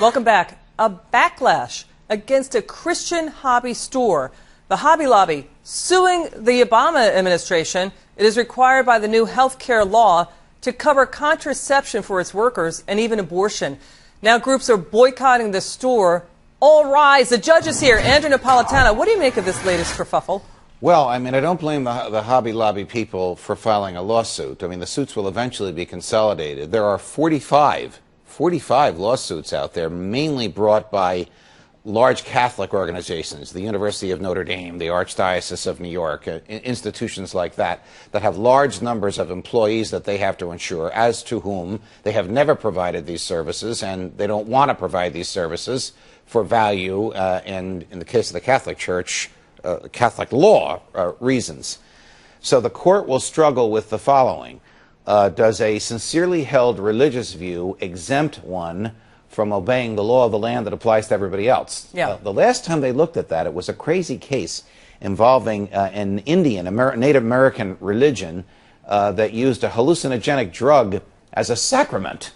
Welcome back. A backlash against a Christian hobby store. The Hobby Lobby suing the Obama administration. It is required by the new health care law to cover contraception for its workers and even abortion. Now groups are boycotting the store. All rise. The judge is here. Andrew Napolitano, what do you make of this latest kerfuffle? Well, I mean, I don't blame the Hobby Lobby people for filing a lawsuit. I mean, the suits will eventually be consolidated. There are 45 lawsuits out there, mainly brought by large Catholic organizations, the University of Notre Dame, the Archdiocese of New York, institutions like that have large numbers of employees that they have to insure, as to whom they have never provided these services, and they don't want to provide these services for value, and in the case of the Catholic Church, Catholic law reasons. So the court will struggle with the following. Does a sincerely held religious view exempt one from obeying the law of the land that applies to everybody else? Yeah. The last time they looked at that, it was a crazy case involving an Indian, Native American religion that used a hallucinogenic drug as a sacrament.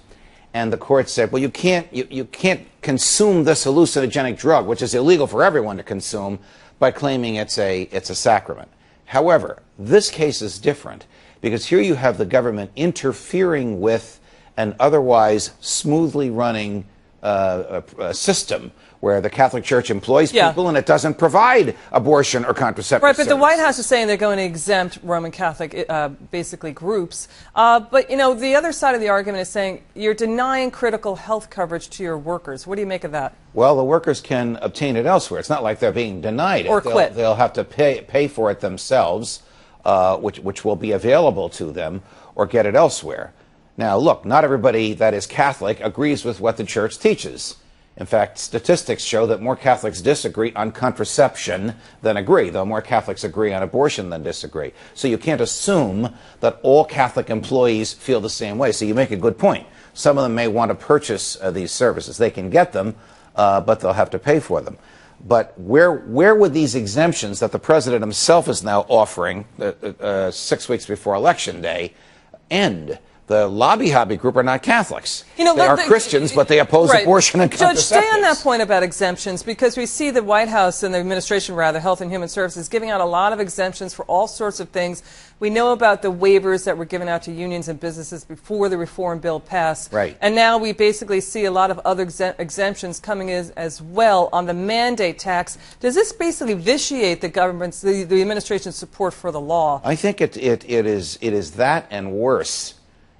And the court said, well, you can't consume this hallucinogenic drug, which is illegal for everyone to consume, by claiming it's a sacrament. However, this case is different because here you have the government interfering with an otherwise smoothly running system where the Catholic Church employs people and it doesn't provide abortion or contraceptive Right, but services. the White House is saying they're going to exempt Roman Catholic, basically, groups. But, you know, the other side of the argument is saying you're denying critical health coverage to your workers. What do you make of that? Well, the workers can obtain it elsewhere. It's not like they're being denied it. Or quit. They'll have to pay for it themselves, which will be available to them, or get it elsewhere. Now, look, not everybody that is Catholic agrees with what the Church teaches. In fact, statistics show that more Catholics disagree on contraception than agree, though more Catholics agree on abortion than disagree. So you can't assume that all Catholic employees feel the same way. So you make a good point. Some of them may want to purchase these services. They can get them, but they'll have to pay for them. But where would these exemptions that the president himself is now offering 6 weeks before Election Day end? The hobby group are not Catholics. You know, they are Christians, but they oppose abortion and contraceptives. Judge, stay on that point about exemptions, because we see the White House and the administration, rather, Health and Human Services, giving out a lot of exemptions for all sorts of things. We know about the waivers that were given out to unions and businesses before the reform bill passed. Right. And now we basically see a lot of other exemptions coming in as well on the mandate tax. Does this basically vitiate the government's, the administration's support for the law? I think it is that and worse.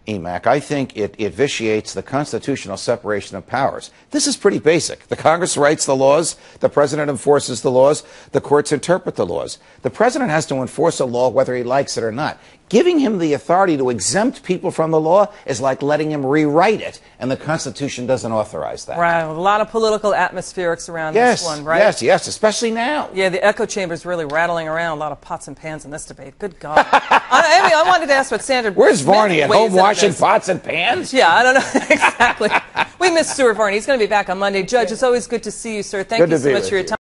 EMAC, I think it vitiates the constitutional separation of powers. This is pretty basic. The Congress writes the laws, the president enforces the laws, the courts interpret the laws. The president has to enforce a law whether he likes it or not. Giving him the authority to exempt people from the law is like letting him rewrite it, and the Constitution doesn't authorize that. Right, a lot of political atmospherics around this one, right? Yes, especially now. Yeah, the echo chamber is really rattling around, a lot of pots and pans in this debate. Good God. I wanted to ask what Sandra... Where's Varney, at home washing pots and pans? Yeah, I don't know. Exactly. We miss Stuart Varney. He's going to be back on Monday. Judge, it's always good to see you, sir. Thank you so much for your time.